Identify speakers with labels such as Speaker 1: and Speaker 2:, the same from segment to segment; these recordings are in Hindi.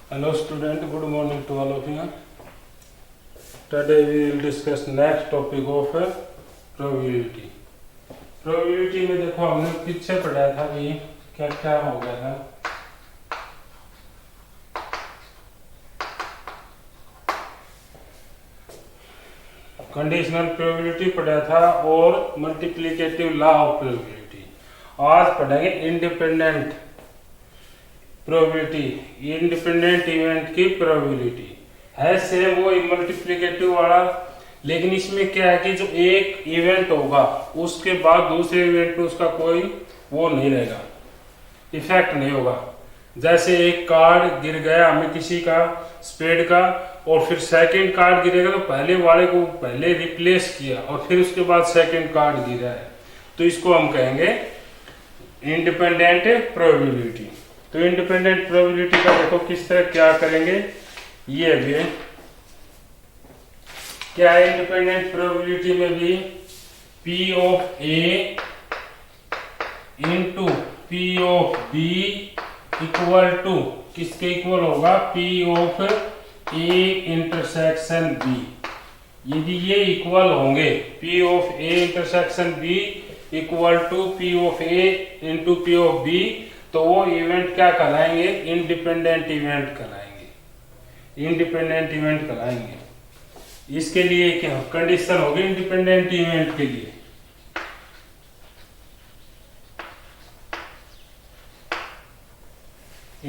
Speaker 1: Hello student, good morning to all of you. Today we will discuss next topic of probability. Probability में देखो हमने पीछे पढ़ा था भी क्या क्या हो गया था. कंडीशनल प्रोबेबिलिटी पढ़ा था और मल्टीप्लिकेटिव लॉ ऑफ प्रोबेबिलिटी. आज पढ़ेंगे इंडिपेंडेंट प्रोबेबिलिटी. इंडिपेंडेंट इवेंट की प्रोबेबिलिटी है सेम वो मल्टीप्लिकेटिव वाला, लेकिन इसमें क्या है कि जो एक इवेंट होगा उसके बाद दूसरे इवेंट पे उसका कोई वो नहीं रहेगा, इफेक्ट नहीं होगा. जैसे एक कार्ड गिर गया हमें किसी का स्पेड का, और फिर सेकंड कार्ड गिरेगा तो पहले वाले को पहले रिप्लेस किया और फिर उसके बाद सेकंड कार्ड गिरा है, तो इसको हम कहेंगे इंडिपेंडेंट प्रोबेबिलिटी. तो इंडिपेंडेंट प्रोबेबिलिटी का देखो किस तरह क्या करेंगे. ये भी क्या है इंडिपेंडेंट प्रोबेबिलिटी में भी P of A into P of B equal to किसके इक्वल होगा, P of A intersection B. यदि ये इक्वल होंगे P of A intersection B equal to P of A into P of B, तो वो इवेंट क्या कहलाएंगे, इंडिपेंडेंट इवेंट कहलाएंगे. इंडिपेंडेंट इवेंट कहलाएंगे. इसके लिए क्या कंडीशन होगी इंडिपेंडेंट इवेंट के लिए,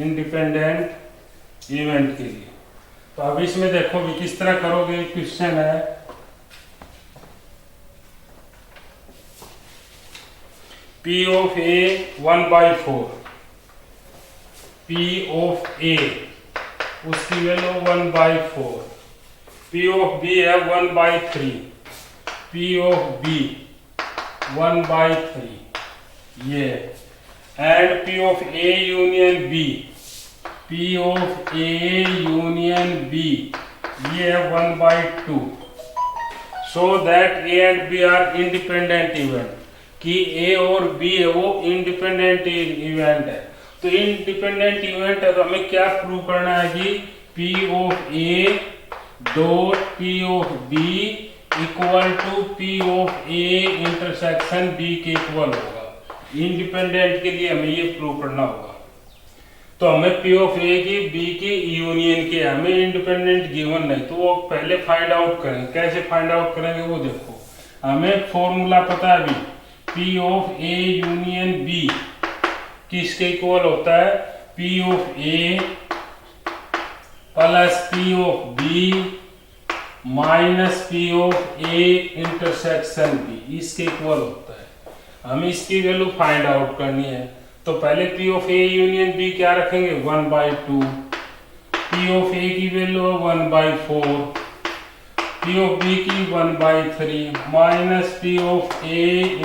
Speaker 1: इंडिपेंडेंट इवेंट के लिए. तो अब इसमें देखो भी किस तरह करोगे. क्वेश्चन है P of A 1/4, P of A उसकी वैल्यू 1/4, P ऑफ B है 1/3, P ऑफ B 1/3 ये, and P of A union B, P of A union B ये है 1/2. So that A and B are independent event, कि A और B है वो इंडिपेंडेंट इवेंट है. तो इंडिपेंडेंट इवेंट है तो हमें क्या प्रूव करना है कि P of A dot P of B equal to P of A intersection B के इक्वल होगा. इंडिपेंडेंट के लिए हमें ये प्रूव करना होगा. तो हमें P ऑफ A की B की यूनियन की, हमें इंडिपेंडेंट गिवन नहीं, तो वो पहले फाइंड आउट करें. कैसे फाइंड आउट करेंगे वो देखो. हमें फॉर्मूला पता है भी P of A union B किसके इक्वल होता है, P of A plus P of B minus P of A intersection B इसके इक्वल होता है. हमें इसकी वैल्यू फाइंड आउट करनी है. तो पहले P of A union B क्या रखेंगे 1/2, P ऑफ A की वैल्यू 1/4, P ऑफ B की 1/3 minus P of A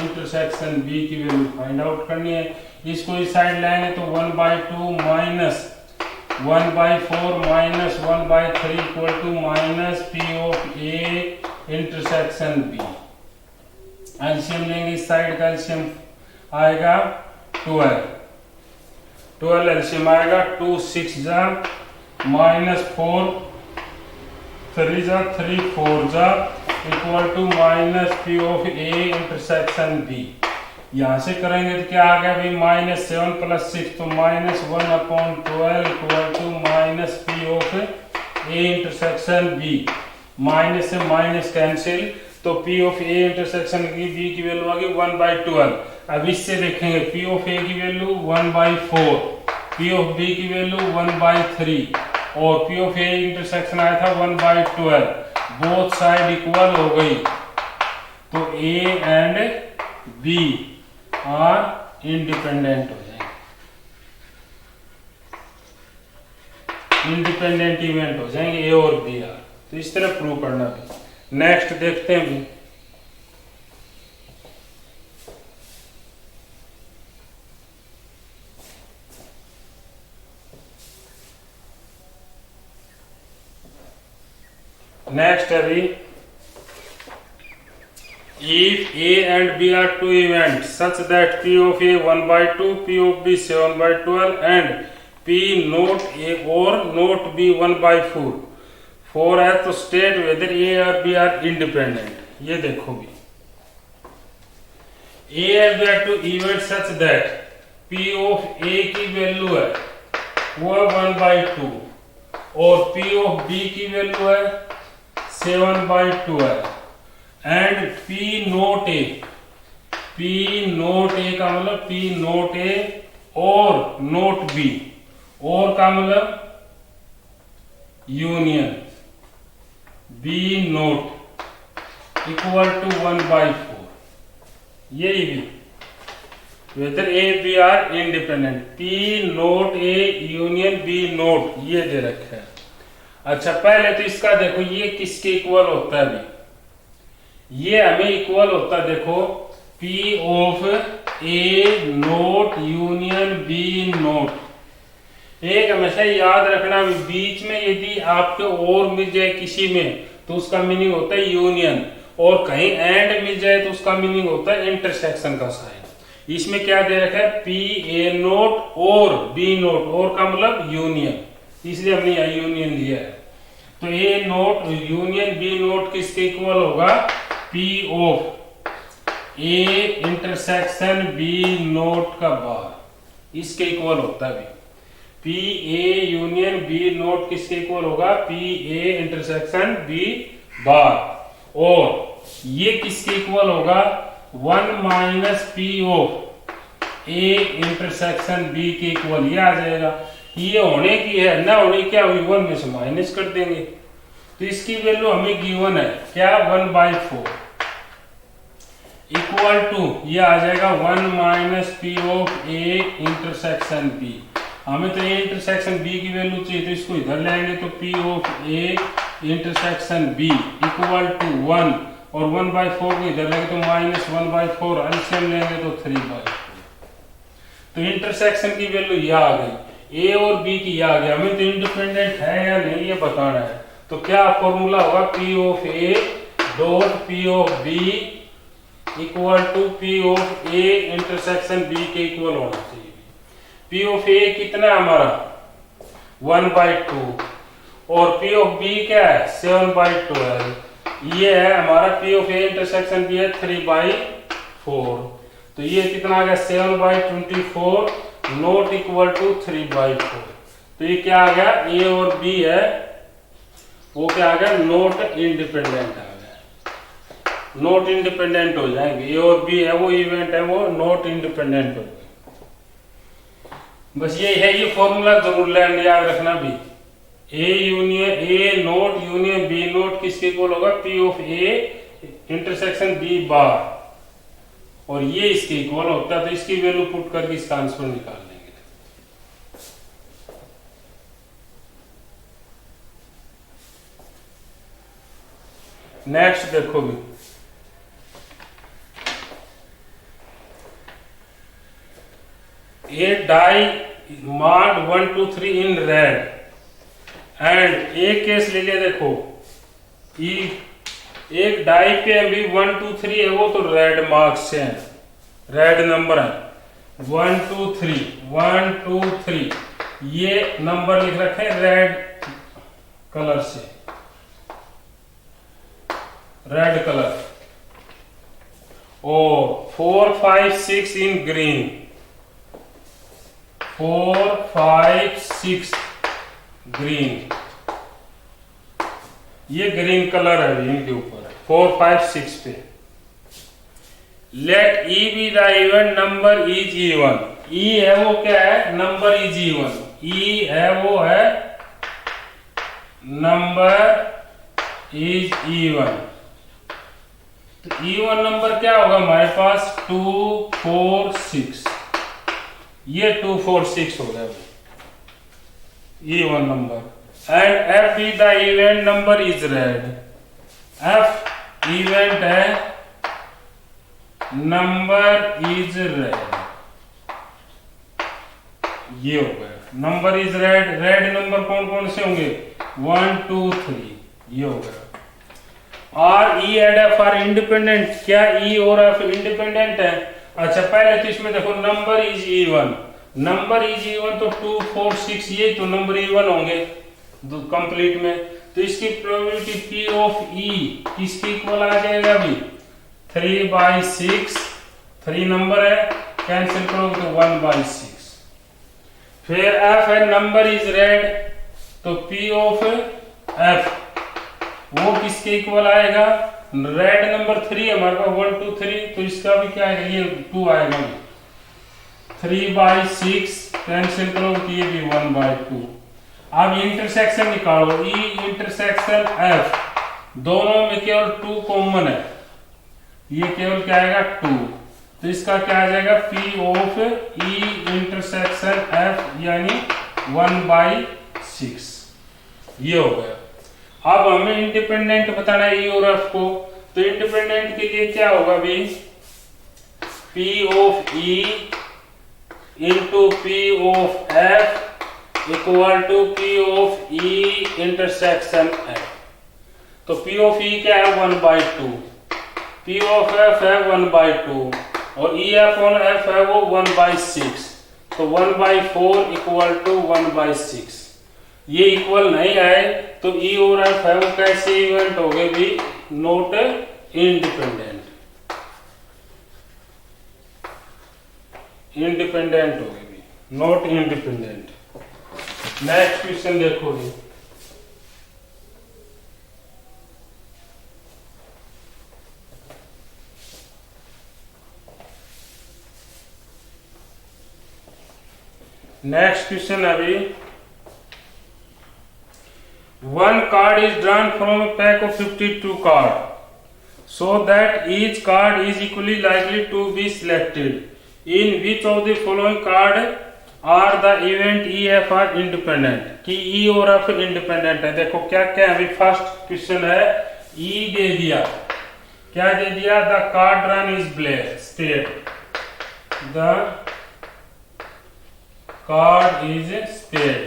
Speaker 1: intersection B की वैल्यू फाइंड आउट करनी है. इसको इस साइड लाएंगे तो 1/2 minus 1/4 minus 1/3 equal to minus P of A intersection B. LCM लेंगे, इस साइड का एलसीएम आएगा 12 एलसीएम आएगा 2 6 जा माइनस 4 3 जा 3 4 जा equal to minus P of A intersection B. यहाँ से करेंगे तो क्या आ गया भाई -7 + 6, तो -1/12 equal to minus P of A intersection B. Minus से माइनस कैंसिल, तो P ऑफ A इंटरसेक्शन की B की वैल्यू आ गई 1/12. अब इससे देखेंगे P ऑफ A की वैल्यू 1/4, P ऑफ B की वैल्यू 1/3 और P ऑफ A इंटरसेक्शन आया था 1/12. बोथ साइड इक्वल हो गई, तो A and B are independent हो जाएंगे, इंडिपेंडेंट इवेंट हो जाएंगे A और B आर. तो इस तरह प्रूव करना भी. नेक्स्ट देखते हैं भी. नेक्स्ट है भी if A and B are two events such that P of A 1/2, P of B 7/12 and P not A और नोट B 1/4 4 है तो स्टेट वेदर A और B आर इंडिपेंडेंट। ये देखो भी A and B are two events such that P of A की वैल्यू है वो है 1/2 और P of B की वैल्यू है 7/2 है एंड P नोट A का मतलब P नोट A और नोट B और का मतलब union B not equal to 1/4। यही भी whether A B are independent P not A union B not ये दे रखा है। अच्छा पहले तो इसका देखो ये किसके इक्वल होता है अभी, ये हमें इक्वल होता है देखो P of A note union B note. एक हमेशा याद रखना बीच में यदि आपके और मिल जाए किसी में तो उसका मीनिंग होता है यूनियन और कहीं एंड मिल जाए तो उसका मीनिंग होता है इंटरसेक्शन का साइन। इसमें क्या दे रखा है P A नोट और B नोट और का मतलब यूनियन, इसलिए हमने यहाँ यूनियन दिया है। तो A note union B note किसके इक्वल होगा P of A intersection B note का बार इसके इक्वल होता है। P A union B note किसके इक्वल होगा P A इंटरसेक्शन B बार और ये किसके इक्वल होगा 1 minus P of A intersection B के इक्वल ये आ जाएगा। ये होने की है ना होने क्या हुई 1 में से माइनस कर देंगे तो इसकी वैल्यू हमें गिवन है क्या 1/4 इक्वल टू ये आ जाएगा 1 minus P of A intersection B। हमें तो A इंटरसेक्शन B की वैल्यू चाहिए तो इसको इधर लाएंगे तो P of A intersection B equal to 1 और 1/4 को इधर लेंगे तो माइनस 1/4 एलसीएम लेंगे तो 3/4। तो इंटरसेक्शन की वैल्यू ये आ गई A और B की ये आ गया। हमें तो इंडिपेंडेंट है या नहीं ये बताना है। तो क्या फॉर्मूला होगा P of A dot P of B equal to P of A intersection B के इक्वल होना चाहिए। P ऑफ A कितना है हमारा 1/2 और P ऑफ B क्या है 7/2 है। ये है हमारा P of A intersection B है 3/4 तो ये कितना आ गया 7/24 नोट इक्वल टू 3/4। तो ये क्या आ गया A और B है वो क्या आ गया नोट इंडिपेंडेंट आ गया। नोट इंडिपेंडेंट हो जाएंगे A और B है वो इवेंट है वो नोट इंडिपेंडेंट हो गए। बस ये है ये फॉर्मूला जरूर लैंड याद रखना भी A union A note union B note किसके इक्वल होगा P of A intersection B बार और ये इसके इक्वल होता है तो इसकी वैल्यू पुट करके इसका आंसर निकाल लेंगे। नेक्स्ट देखो भी A die marked 1 2 3 in red and एक केस ले लिया देखो एक डाई पे अभी 1 2 3 है वो तो रेड मार्क्स से है रेड नंबर है 1 2 3 1 2 3 ये नंबर लिख रखे हैं रेड कलर से रेड कलर और 4 5 6 इन ग्रीन 4 5 6 ग्रीन ये ग्रीन कलर है इनके ऊपर 4 5 6 पे। Let E be the even number is even E है वो क्या है नंबर इज इवन ई है वो है नंबर इज इवन। तो इवन नंबर क्या होगा हमारे पास 2 4 6 ये 2 4 6 हो गया even number and F B the event number is red F event है नंबर इज रेड ये हो गया number is red red number कौन कौन से होंगे 1 2 3 ये हो गया। R E and F R independent क्या ई और एफ इंडिपेंडेंट है। अच्छा पहले तो इसमें देखो number is even number is even तो 2 4 6 ये तो नंबर इवन होंगे कंप्लीट में, तो इसकी प्रोबेबिलिटी पी ऑफ ई किसके इक्वल आ जाएगा अभी 3/6, 3 नंबर है, कैंसिल करोगे तो 1/6। फिर एफ है नंबर इज रेड, तो पी ऑफ एफ वो किसके इक्वल आएगा, रेड नंबर 3 हमारे पास 1 2 3, तो इसका भी क्या आएगा, ये 2 आएगा, 3/6 कैंसिल करो तो ये भी 1/2। अब इंटरसेक्शन निकालो, ई इंटरसेक्शन एफ, दोनों में केवल 2 कॉमन है, ये केवल क्या आएगा 2, तो इसका क्या आ जाएगा P of E intersection F यानी 1/6, ये हो गया। अब हमें इंडिपेंडेंट बताना है ई और एफ को, तो इंडिपेंडेंट के लिए क्या होगा भी, P of E into P of F equal to P of E intersection F. तो पी ऑफ ई क्या है 1/2, पी ऑफ एफ है 1/2 और ई एफ ऑन एफ है वो 1/6, तो 1/4 इक्वल टू 1/6। ये इक्वल नहीं आए तो ई और एफ है वो कैसे इवेंट हो गए भी, नॉट इंडिपेंडेंट, इंडिपेंडेंट हो गए भी, नॉट इंडिपेंडेंट। नेक्स्ट क्वेश्चन देखो भी, नेक्स्ट क्वेश्चन अभी, one card is drawn from a pack of 52 cards so that each card is equally likely to be selected. In which of the following card are the event E F are independent? कि E और F इंडिपेंडेंट है। देखो क्या क्या है, अभी फर्स्ट क्वेश्चन है E दे दिया, क्या दे दिया, the card drawn is black spade, the card is spade,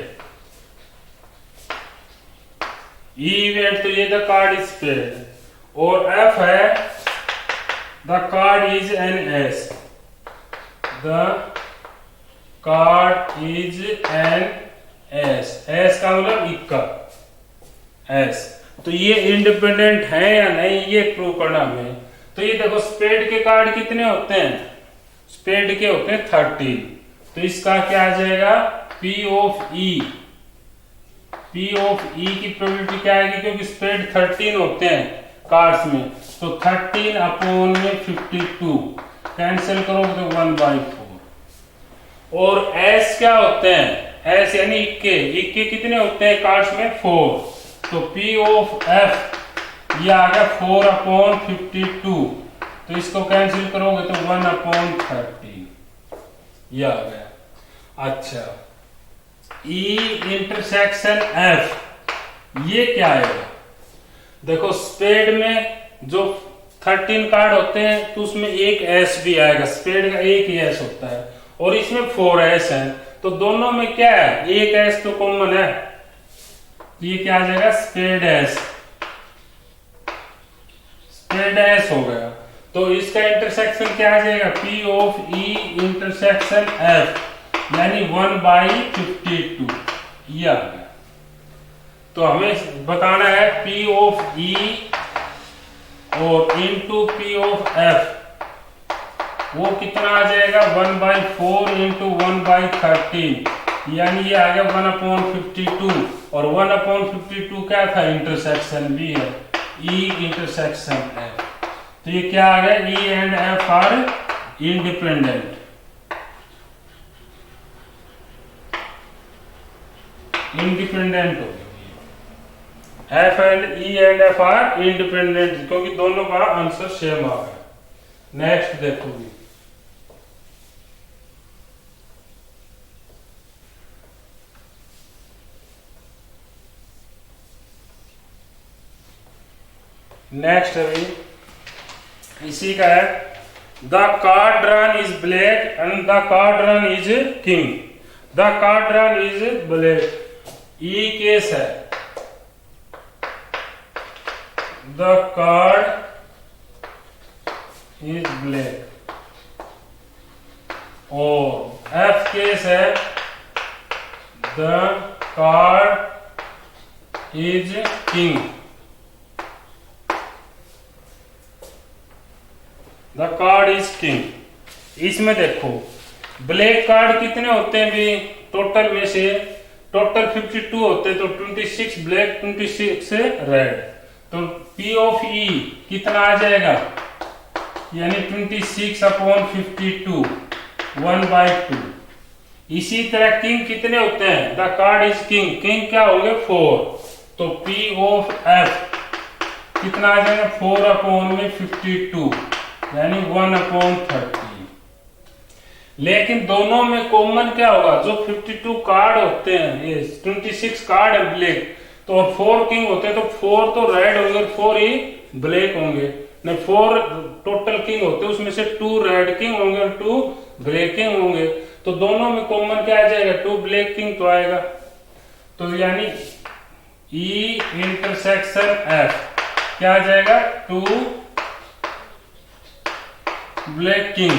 Speaker 1: event तो ये द कार्ड इज पेड, और एफ है the card is an ace, the card is an ace, ace का मतलब इक्का एस, तो ये इंडिपेंडेंट है या नहीं ये प्रूव करना हमें। तो ये देखो स्पेड के कार्ड कितने होते हैं, स्पेड के होते हैं 13, तो इसका क्या आ जाएगा P of E, P of E की प्रोबेबिलिटी क्या आएगी, क्योंकि स्पेड 13 होते हैं कार्ड्स में, तो 13 अपॉन में 52 कैंसिल करोगे तो 1/4। और एस क्या होते हैं, एस यानी इक्के, इक्के कितने होते हैं कार्ड्स में 4, तो पी ऑफ एफ ये आ गया 4/52, तो इसको कैंसिल करोगे तो 1/13 ये आ गया। अच्छा ई इंटरसेक्शन एफ ये क्या है, देखो स्पेड में जो 13 कार्ड होते हैं तो उसमें एक एस भी आएगा, स्पेड का एक ही एस होता है और इसमें 4 एस है, तो दोनों में क्या है एक एस तो कॉमन है, ये क्या आ जाएगा स्पेड एस, स्पेड एस हो गया। तो इसका इंटरसेक्शन क्या आ जाएगा P of E intersection F यानी 1/52 ये आ गया। तो हमें बताना है पी ऑफ ई और इनटू पी ऑफ एफ वो कितना आ जाएगा 1/4 इंटू 1/13 यानी ये आ गया 1/52 और 1/52 क्या था इंटरसेक्शन भी है ई इंटरसेक्शन एफ, तो ये क्या आ गया E and F R independent, independent हो गया, F and E and F R independent क्योंकि दोनों का आंसर सेम आ गया। नेक्स्ट देखोगे नेक्स्ट अभी इसी का है the card drawn is black and the card drawn is king, the card drawn is black E case है द कार्ड इज ब्लैक और एफ केस है the card is king, the card is king. इसमें देखो ब्लैक कार्ड कितने होते हैं भी, टोटल में से टोटल 52 होते हैं, तो 26 ब्लैक 26 रेड, तो P ऑफ E कितना आ जाएगा, यानी 26/52 1/2। इसी तरह किंग कितने होते हैं, the card is king, king क्या होंगे 4, तो P ऑफ F कितना आ जाएगा 4/52 यानी 1/30। लेकिन दोनों में कॉमन क्या होगा, जो 52 कार्ड होते हैं, ये 26 कार्ड है ब्लैक, तो 4 किंग होते हैं, तो 4 तो रेड होंगे, 4 ही ब्लैक होंगे, नहीं 4 टोटल किंग होते हैं, उसमें से 2 रेड किंग होंगे और 2 ब्लैक किंग होंगे, तो दोनों में कॉमन क्या आ जाएगा, 2 ब्लैक किंग तो आएगा, तो यानी E इंटरसेक्शन F क्या आ जाएगा 2 ब्लैक किंग,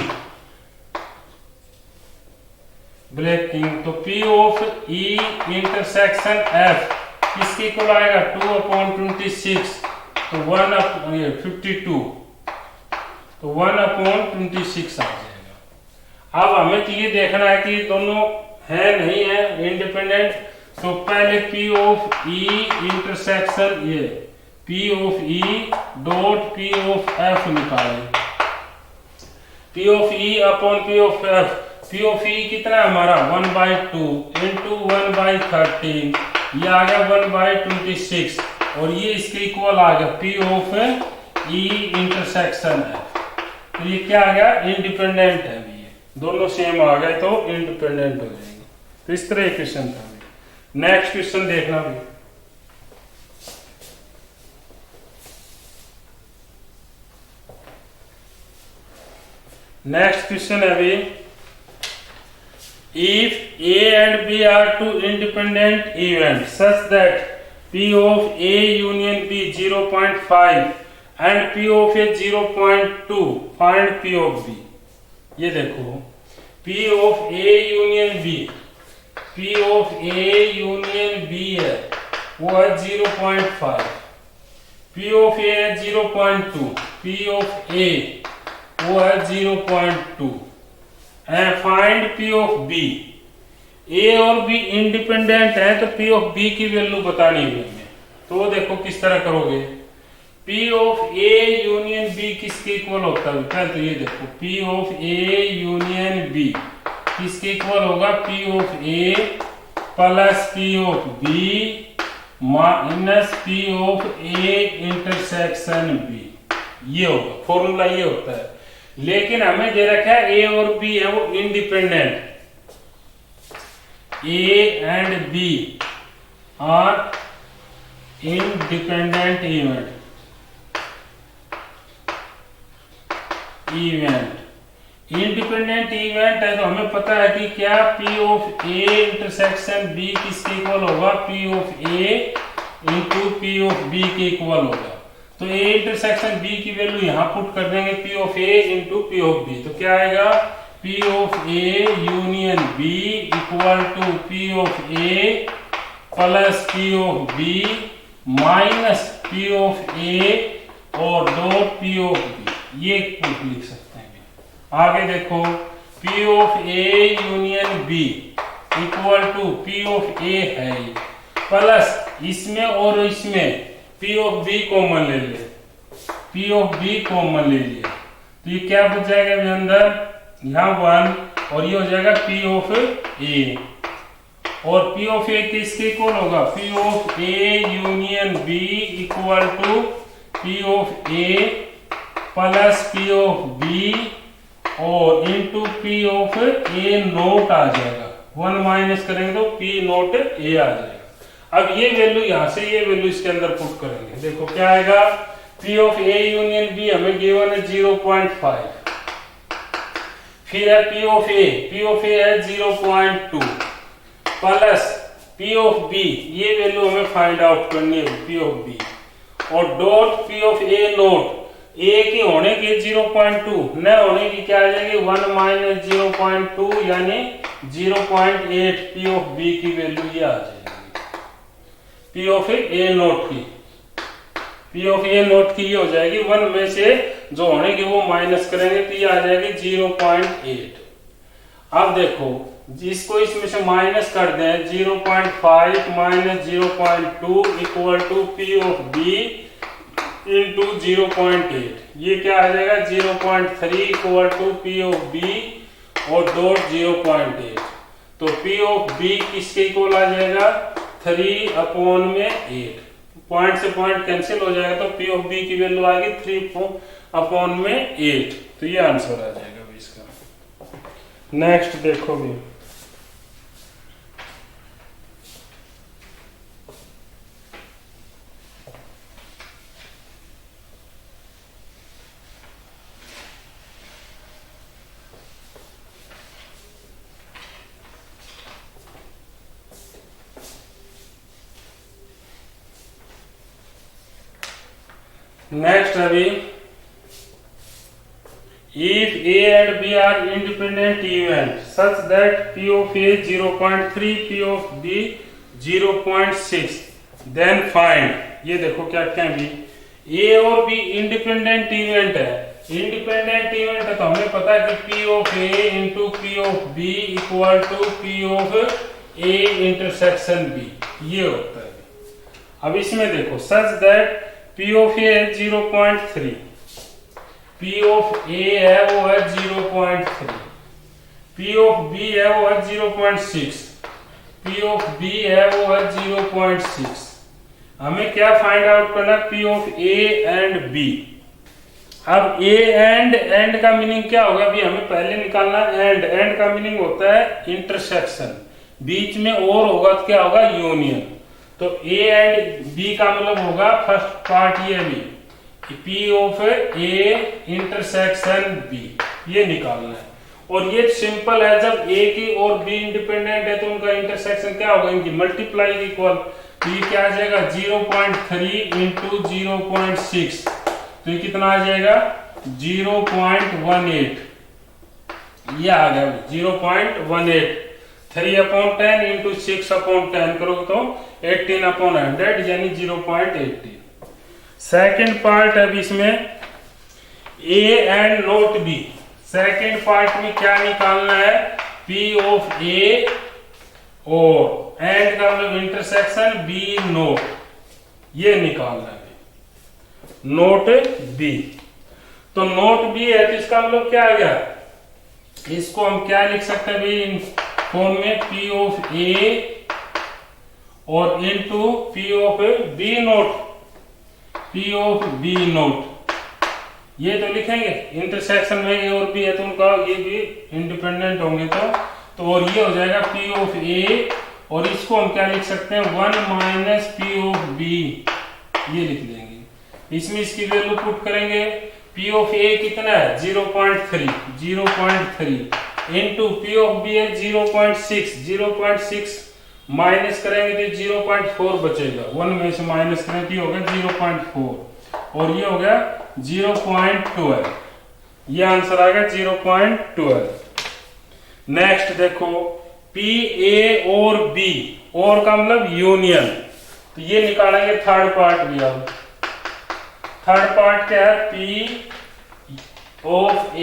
Speaker 1: ब्लैक किंग, तो P of E intersection F किसके इक्वल आएगा 2/26, तो 1/52, तो 1/26 आ जाएगा। अब हमें तो ये देखना है कि ये दोनों है नहीं है इंडिपेंडेंट, तो पहले P ऑफ E इंटरसेक्शन ये P of E dot P of F निकालें, P of E upon P of F, P of E कितना है हमारा 1/2 इंटू 1/13, ये आ गया 1/26, और ये इसके इक्वल आ गया P of E intersection F, तो ये क्या आ गया इंडिपेंडेंट है, ये दोनों सेम आ गए तो इंडिपेंडेंट हो जाएंगे। तो इस तरह क्वेश्चन था। नेक्स्ट क्वेश्चन देखना भी, नेक्स्ट क्वेश्चन है अभी, if A and B are two independent events such that P of A union B 0.5 and P of A 0.2, find P of B। ये देखो P of A union B, P of A union B है वो है 0.5, P of A है 0.2, P of A वो है 0.2, and find P of B। A और B इंडिपेंडेंट है, तो P ऑफ B की वैल्यू बतानी है हमें, तो देखो किस तरह करोगे, P of A union B किसके इक्वल होता है, तो ये देखो P of A union B किसके इक्वल होगा, P of A plus P of B minus P of A intersection B, ये होगा फॉर्मूला, ये होता है। लेकिन हमें दे रखा है A और B है वो independent, A and B are independent independent event है, तो हमें पता है कि क्या P of A intersection B किसके इक्वल होगा, P of A into P of B के इक्वल होगा, तो A इंटरसेक्शन B की वैल्यू यहां पुट कर देंगे P of A into P of B, तो क्या आएगा P of A union B equal to P of A plus P of B minus P of A और डॉट P ऑफ B, ये लिख सकते हैं। आगे देखो P of A union B equal to P of A है प्लस इसमें और इसमें P ऑफ B कॉमन ले ले, P ऑफ B कॉमन ले लिया, तो ये क्या बच जाएगा अभी अंदर, यहाँ 1 और ये हो जाएगा P ऑफ A, और P ऑफ A किसके इक्वल होगा, P of A union B equal to P of A plus P of B और into P of A not आ जाएगा, 1 माइनस करेंगे तो P नोट A आ जाएगा। अब ये वैल्यू यहां से ये वैल्यू इसके अंदर पुट करेंगे, देखो क्या आएगा, P of A union B हमें गिवन है 0.5, फिर है P ऑफ A है 0.2 प्लस P ऑफ B, ये वैल्यू हमें फाइंड आउट करनी है P ऑफ B, और dot P of A not, A की होने की 0.2, न होने की क्या आ जाएगी 1 माइनस 0.2 यानी 0.8 पी ऑफ बी की वैल्यू ये आ जाएगी। पी ऑफ ए नोट की, पी ऑफ ए नोट की ये हो जाएगी 1 में से जो होने की वो माइनस करेंगे तो ये आ जाएगी 0.8। अब देखो जिसको इसमें से माइनस कर दें 0.5 minus 0.2 equal to P of B into 0.8, ये क्या आ जाएगा 0.3 equal to P of B और डॉट 0.8। तो पी ऑफ बी किसके इक्वल आ जाएगा 3 अपॉन में 8, पॉइंट से पॉइंट कैंसिल हो जाएगा तो पी ऑफ बी की वैल्यू आएगी 3 अपॉन में 8। तो ये आंसर आ जाएगा भी इसका। नेक्स्ट देखो भी, नेक्स्ट अभी if A and B are independent event such that P of A 0.3 P of B 0.6 then find, ये देखो क्या क्या भी A और B इंडिपेंडेंट इवेंट है। इंडिपेंडेंट इवेंट है तो हमें पता है कि P of A into P of B equal to P of A intersection B, ये होता है। अब इसमें देखो such that P of A है 0.3, P of A है वो है 0.3, P of B है वो है 0.6, P of B है वो है 0.6। हमें क्या फाइंड आउट करना P of A and B। अब A एंड का मीनिंग क्या होगा अभी हमें पहले निकालना। एंड का मीनिंग होता है इंटरसेक्शन, बीच में और होगा तो क्या होगा यूनियन। तो A एंड B का मतलब होगा फर्स्ट पार्ट ये भी P of A intersection B, ये निकालना है। और ये सिंपल है, जब A की और B इंडिपेंडेंट है तो उनका इंटरसेक्शन क्या होगा इनकी मल्टीप्लाई इक्वल। तो ये क्या आ जाएगा 0.3 इंटू 0.6, तो ये कितना आ जाएगा 0.18, ये आ गया 0.18। 3/10 इंटू 6/10 करोगे तो 18/100 यानी 0.18। सेकेंड पार्ट है इसमें A and not B। Second part में क्या निकालना है P ऑफ A और एंड का मतलब इंटरसेक्शन B नोट, ये निकालना है नोट B। तो नोट B है तो इसका मतलब क्या आ गया, इसको हम क्या लिख सकते हैं भाई फॉर्म में P ऑफ A और into P of B note, P of B not, ये तो लिखेंगे। इंटरसेक्शन में A और B है तो उनका ये भी इंडिपेंडेंट होंगे तो और ये हो जाएगा P ऑफ A और इसको हम क्या लिख सकते हैं 1 माइनस P ऑफ B, ये लिख देंगे। इसमें इसकी वैल्यू पुट करेंगे। P ऑफ A कितना है 0.3 इंटू P ऑफ B है 0.6 माइनस करेंगे तो 0.4 बचेगा, 1 में से माइनस करें तो होगा 0.4 और ये हो गया 0.12, ये आंसर आ गया 0.12। नेक्स्ट देखो P A और B, और का मतलब यूनियन, तो ये निकालेंगे थर्ड पार्ट भी। अब थर्ड पार्ट क्या है P of A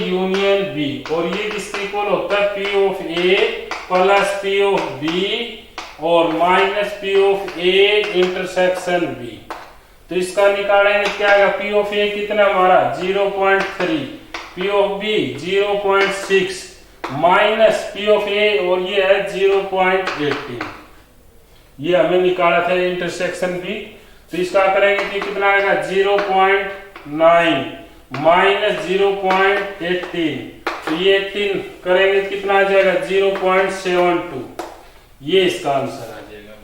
Speaker 1: union B, और ये किसके इक्वल होता है P of A plus P of B और minus P of A intersection B। तो इसका निकालेंगे क्या आएगा P ऑफ A कितना हमारा 0.3, P of B 0.6 minus P of A और ये है 0.18, ये हमें निकाला था इंटरसेक्शन B। तो इसका करेंगे कि कितना आएगा 0.9 माइनस 0.18, तो ये 18 करेंगे कितना आ जाएगा 0.72, ये इसका आंसर आ जाएगा।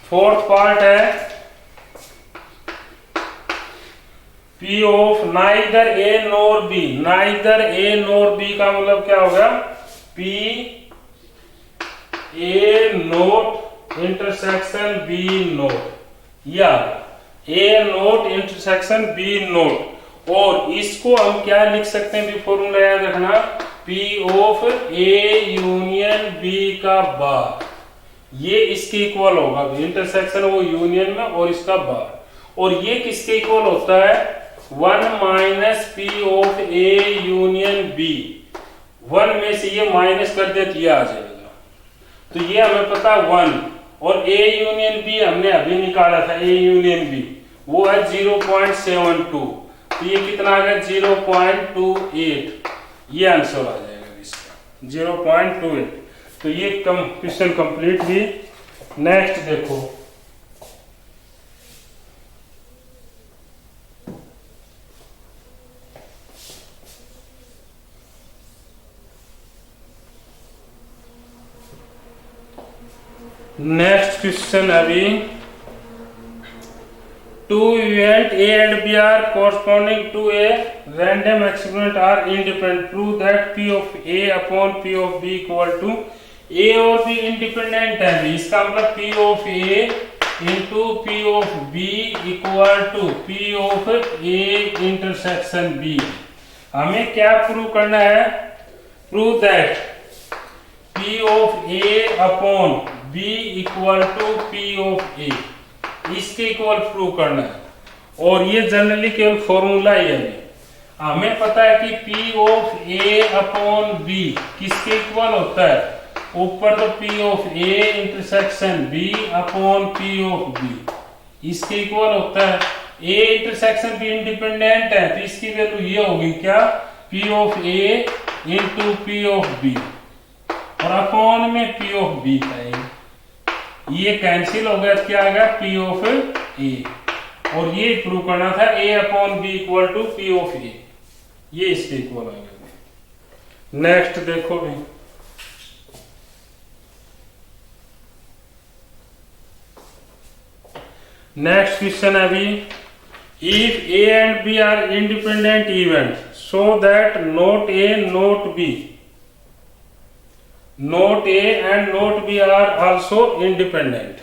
Speaker 1: फोर्थ पार्ट है P of neither A NOR B। Neither A NOR B का मतलब क्या होगा P A not intersection B note, या ए नोट इंटरसेक्शन बी नोट। और इसको हम क्या लिख सकते हैं भी फॉर्मूला याद रखना, P of A union B का बार, ये इसके इक्वल होगा। इंटरसेक्शन वो यूनियन में और इसका बार, और ये किसके इक्वल होता है, 1 minus P of A union B. 1 में से ये माइनस कर दे तो ये आ जाएगा, तो ये हमें पता 1, और ए यूनियन बी हमने अभी निकाला था, ए यूनियन बी वो है 0.72, तो ये कितना आ गया 0.28, ये आंसर आ जाएगा इसका 0.28। तो ये क्वेश्चन कंप्लीट हुई। नेक्स्ट देखो, नेक्स्ट क्वेश्चन अभी, two event A and B are corresponding to a random experiment are independent. Prove that P of A upon P of B equal to A और B independent है। इसका मतलब P of A into P of B equal to P of A intersection B। हमें क्या प्रूव करना है, prove that P of A upon B equal to P of A, इसके इक्वल प्रूव करना है। और ये जनरली केवल फॉर्मूला ही है, हमें पता है कि P of A upon B किसके इक्वल होता है, ऊपर तो P of A intersection B upon P of B, इसके इक्वल होता है। A इंटरसेक्शन B इंडिपेंडेंट है, तो इसकी वैल्यू ये होगी क्या, P of A into P of B, और अपॉन में P ऑफ B का ये कैंसिल हो गया, क्या आ गया P ऑफ A, और ये प्रूव करना था A upon B equal to P of A, ये इसके इक्वल आ गया। नेक्स्ट देखो भी, नेक्स्ट क्वेश्चन है अभी, if A and B are independent event so that not A not B, not A and not B are also independent.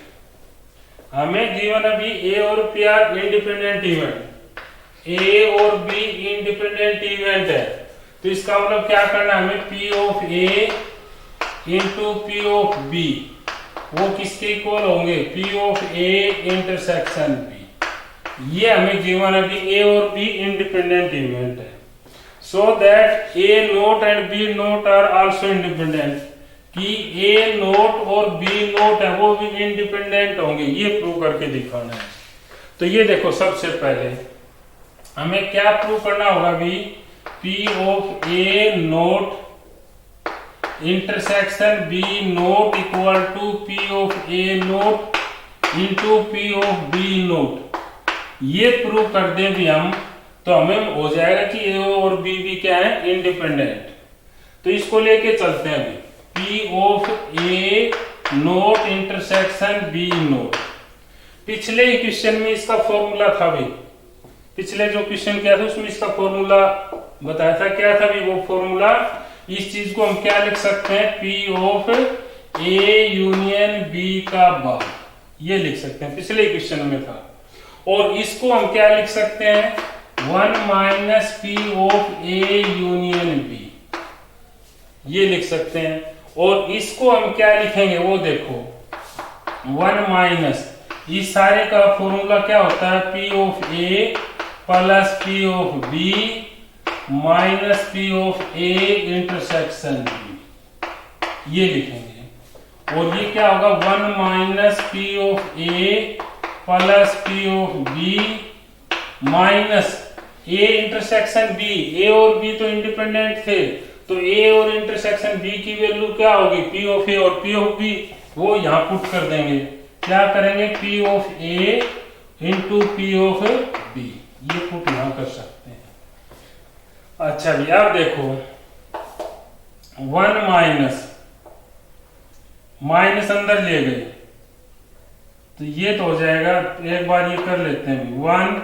Speaker 1: हमें गिवन अभी A और P are independent event, A और B इंडिपेंडेंट इवेंट है, तो इसका मतलब क्या करना है, हमें P of A into P of B वो किसके इक्वल होंगे, P of A intersection B। ये हमें गिवन अभी A और B इंडिपेंडेंट इवेंट है, so that A not and B not are also independent, कि A नोट और B नोट है वो भी इंडिपेंडेंट होंगे, ये प्रूव करके दिखाना है। तो ये देखो, सबसे पहले हमें क्या प्रूव करना होगा भी, P of A not intersection B not equal to P of A not into P of B not, ये प्रूव कर दें भी हम, तो हमें हो जाएगा कि A और B भी क्या है, इंडिपेंडेंट। तो इसको लेके चलते हैं अभी, P of A not intersection B note. पिछले ही क्वेश्चन में इसका फॉर्मूला था भी, पिछले जो क्वेश्चन किया था उसमें इसका फॉर्मूला बताया था, क्या था भी वो फॉर्मूला, इस चीज को हम क्या लिख सकते हैं, P of A union B का बार, ये लिख सकते हैं, पिछले क्वेश्चन में था। और इसको हम क्या लिख सकते हैं, 1 minus P of A union B, ये लिख सकते हैं। और इसको हम क्या लिखेंगे वो देखो, 1 माइनस, इस सारे का फॉर्मूला क्या होता है, P of A plus P of B minus P of A intersection B, ये लिखेंगे। और ये क्या होगा, 1 minus P of A plus P of B minus A intersection B, A और B तो इंडिपेंडेंट थे, तो A और इंटरसेक्शन B की वैल्यू क्या होगी, P ऑफ A और P ऑफ B, वो यहां पुट कर देंगे, क्या करेंगे, P of A into P of B, ये पुट यहां कर सकते हैं। अच्छा भी अब देखो, 1 माइनस माइनस अंदर ले गए, तो ये तो हो जाएगा, एक बार ये कर लेते हैं, 1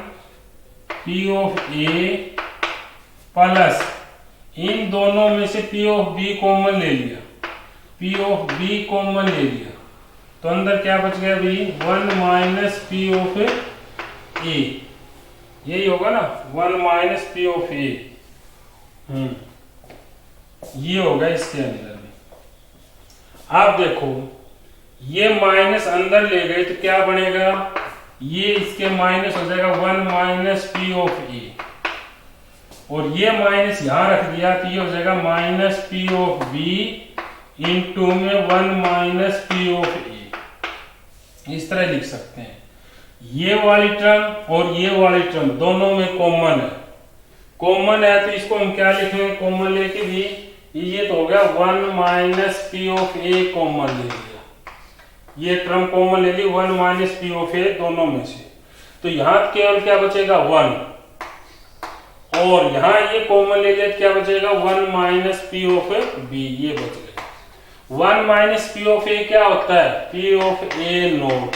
Speaker 1: P ऑफ A प्लस, इन दोनों में से P ऑफ B कॉमन ले लिया, P ऑफ B कॉमन ले लिया, तो अंदर क्या बच गया भी, 1 माइनस P ऑफ ए, यही होगा ना, 1 माइनस पी ऑफ ए, ये होगा इसके अंदर में। आप देखो ये माइनस अंदर ले गए तो क्या बनेगा, ये इसके माइनस हो जाएगा 1 माइनस पी ऑफ ए, और ये माइनस यहां रख दिया तो ये हो जाएगा minus P of B into में 1 माइनस पी ऑफ ए, इस तरह लिख सकते हैं। ये वाली टर्म और ये वाली टर्म दोनों में कॉमन है, कॉमन है तो इसको हम क्या लिखेंगे, कॉमन लेके भी ये तो हो गया 1 minus P of A common ले लिया, ये टर्म कॉमन ले ली 1 माइनस पी ऑफ ए दोनों में से, तो यहां केवल क्या बचेगा 1, और यहां ये कॉमन ले लिया क्या बचेगा 1 माइनस पी ऑफ बी, ये बच गया। 1 माइनस पी ऑफ ए क्या होता है, पी ऑफ ए नोट,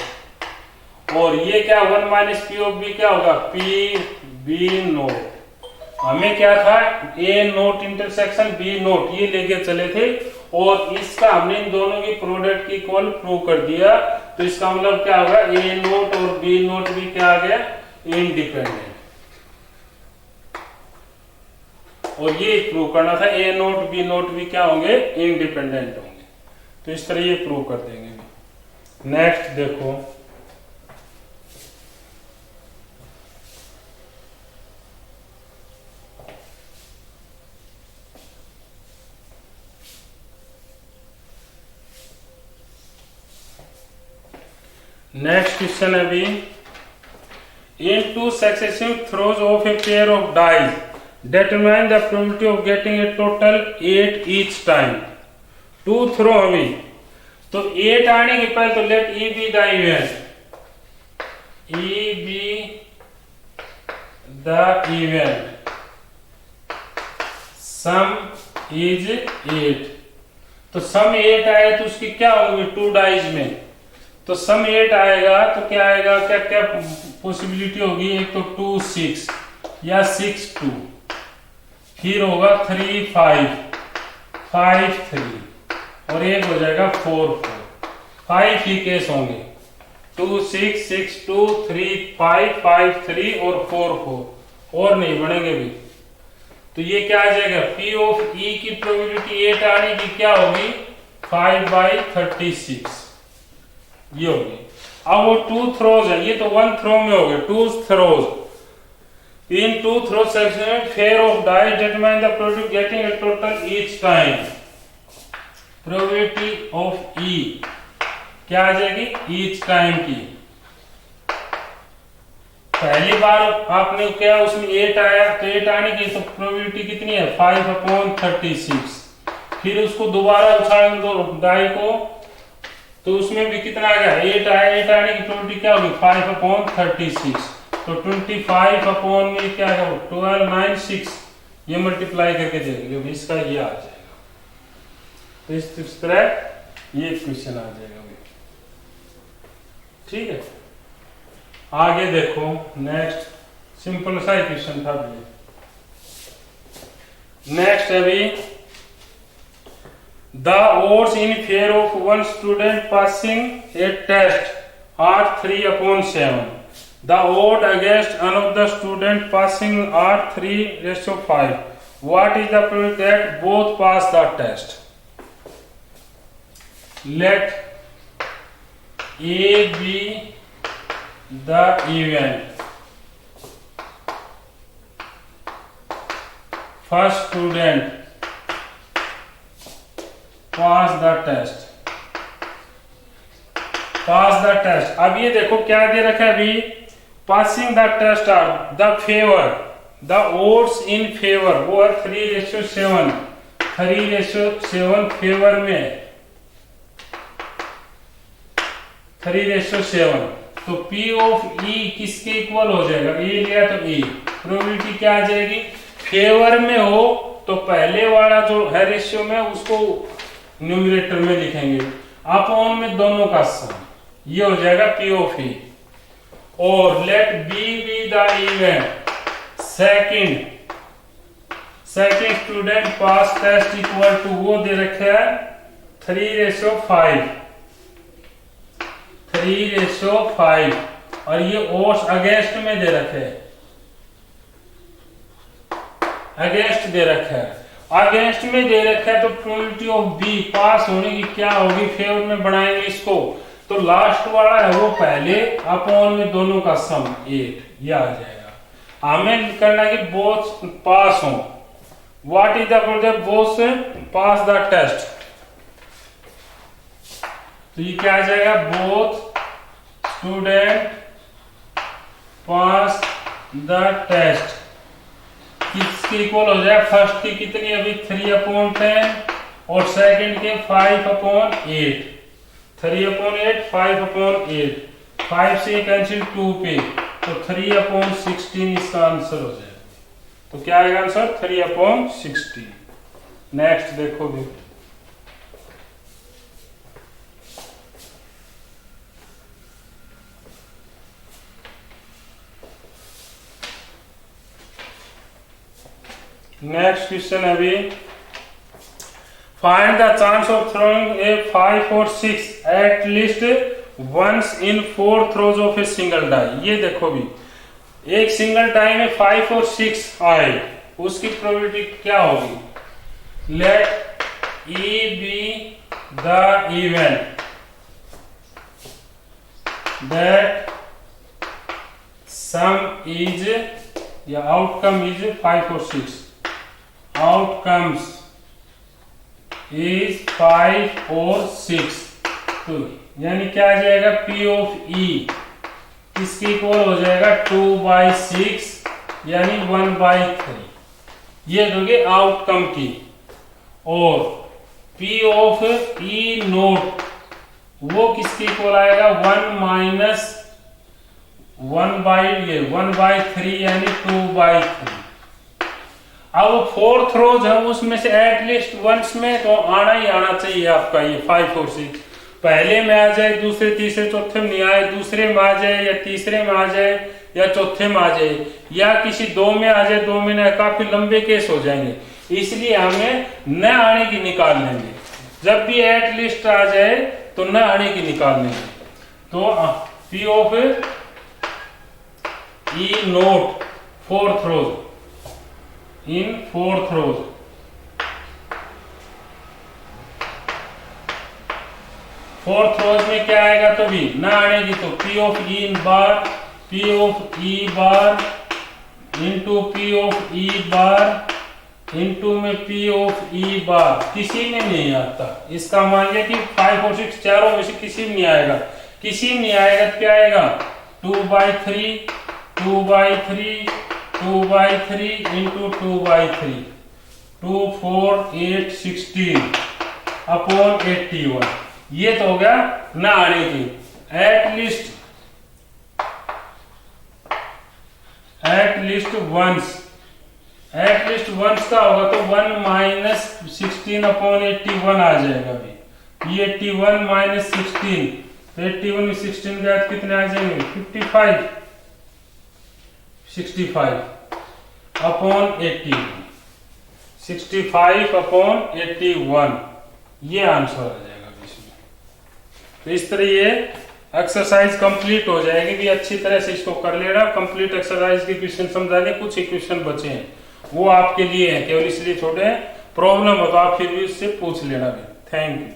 Speaker 1: और ये क्या 1 माइनस पी ऑफ बी क्या होगा, पी बी नोट। हमें क्या था, ए नोट इंटरसेक्शन बी नोट ये लेके चले थे, और इसका हमने इन दोनों की प्रोडक्ट की इक्वल प्रूव कर दिया, तो इसका मतलब क्या होगा, ए नोट और बी नोट भी क्या आ गया, इंडिपेंडेंट। और ये प्रूव करना था ए नोट बी नोट भी क्या होंगे, इंडिपेंडेंट होंगे, तो इस तरह ये प्रूव कर देंगे। नेक्स्ट देखो, नेक्स्ट क्वेश्चन है अभी, in 2 successive throws of a pair of dice determine the probability of getting a total 8 each time. 2 throw हमें, तो 8 आने के पहले तो let E be the event, E be the event, sum is 8, तो सम 8 आए तो उसकी क्या होगी 2 डाइज में, तो सम 8 आएगा तो क्या आएगा, क्या क्या पॉसिबिलिटी होगी, एक तो 2 6 या 6 2, फिर होगा 3 5 5 3, और एक हो जाएगा 4 4, 5 ही केस होंगे, 2 6 6 2 3 5 5 3 और 4 4, और नहीं बनेंगे भी। तो ये क्या आ जाएगा, पी ऑफ ई की प्रोबेबिलिटी 8 आने की क्या होगी, 5/36 ये होगी। अब वो 2 थ्रोज है, ये तो 1 थ्रो में हो गए, 2 throws, in 2 throw section fair of dice determine the probability getting a total each time. Probability of E क्या आ जाएगी, ईच टाइम की। पहली बार आपने क्या उसमें 8 आया, तो 8 आने की तो प्रोबेबिलिटी कितनी है 5/36, फिर उसको दोबारा उछाल दो डाई को, तो उसमें भी कितना आ गया 8 आया, 8 आने की प्रोबेबिलिटी क्या होगी 5/36, तो 25 अपॉन में क्या है 12 9 6, ये मल्टीप्लाई करके देखेंगे इसका ये आ जाएगा, तो इस तरह ये क्वेश्चन आ जाएगा। ठीक है, आगे देखो नेक्स्ट सिंपल सा क्वेश्चन था भी। नेक्स्ट अभी the odds in favor of one student passing a test are 3/7. The odd against another student passing are 3/5. What is the probability that both pass the test? Let A be the event. First student pass the test, pass the test. अब ये देखो क्या दे रखा है अभी, passing the test or the favour, the odds in favour वो है 3/7, 3/7 फेवर में 3/7, तो P ऑफ E किसके इक्वल हो जाएगा, ए लिया तो E, प्रोबेबिलिटी क्या आ जाएगी, फेवर में हो तो पहले वाला जो है रेशियो में उसको न्यूमरेटर में लिखेंगे, अपॉन में दोनों का सम, ये हो जाएगा P ऑफ E, और let B be the event, second student pass test equal to वो दे रखे है 3/5, और ये ओस अगेंस्ट में दे रखे है, अगेंस्ट दे रखा है, अगेंस्ट में दे रखा है, तो प्रोबेबिलिटी ऑफ बी पास होने की क्या होगी, फेवर में बनाएंगे इसको, तो लास्ट वाला है वो पहले अपॉन में दोनों का सम 8, ये आ जाएगा। हमें करना कि बोथ पास हो, what is the product both pass the test, तो ये क्या आ जाएगा, both student pass the test, किसके इक्वल हो जाए, फर्स्ट की कितनी अभी 3/10 और सेकंड के 5/8, 3/8 5/8, 5 से कैंसिल 2 पे, तो 3/16 इसका आंसर हो जाएगा। तो क्या आएगा आंसर 3/16। नेक्स्ट देखो भी, नेक्स्ट क्वेश्चन है अभी, find the chance of throwing a 5 और 6 at least once in 4 throws of a single die. ये देखो भी, एक सिंगल डाई में 5 और 6 आए, उसकी प्रोबेबिलिटी क्या होगी, let E be the event that sum is या आउटकम इज 5 और 6, आउटकम्स इज 5 और 6, तो यानी क्या आ जाएगा, P ऑफ E किसके इक्वल हो जाएगा 2/6 यानी 1/3, ये दोगे आउटकम की, और P ऑफ E नोट वो किसके इक्वल आएगा 1/3 यानी 2/3। अब 4 थ्रोज है, उसमें से एटलीस्ट वंस में तो आना ही आना चाहिए आपका ये 5 और 6, पहले में आ जाए, दूसरे तीसरे चौथे में नहीं आए, दूसरे में आ जाए या तीसरे में आ जाए या चौथे में आ जाए या किसी 2 में आ जाए, 2 में ना, काफी लंबे केस हो जाएंगे, इसलिए हमें न आने की निकाल लेंगे, जब भी एटलीस्ट आ जाए तो न आने की निकाल लेंगे। तो P of E note 4 throws in 4 throws, fourth throws में क्या आएगा, तो भी ना आने की, तो P of E in bar, P of E bar into P of E bar into में P ऑफ E बार, किसी में नहीं आता, इसका मान लिया कि 5 और 6 चारों में से किसी में नहीं आएगा, किसी में नहीं आएगा तो क्या आएगा 2/3 2/3 2/3 इंटू 2/3, 2 4 8 16 अपॉन 81, ये तो हो गया ना आने की। एटलीस्ट वंस का होगा तो 1 - 16 अपॉन 81 आ जाएगा भी, ये 81 - 16, तो 81 में 16 के बाद कितने आ जाएंगे 55, 65 अपॉन 81, 65 अपॉन 81, ये आंसर आ जाएगा इसमें। तो इस तरह ये एक्सरसाइज कंप्लीट हो जाएगी भी, अच्छी तरह से इसको कर लेना, कंप्लीट एक्सरसाइज के क्वेश्चन समझाने, कुछ ही क्वेश्चन बचे हैं वो आपके लिए हैं केवल, इसलिए छोटे प्रॉब्लम हो तो आप फिर भी उससे पूछ लेना भी। Thank you.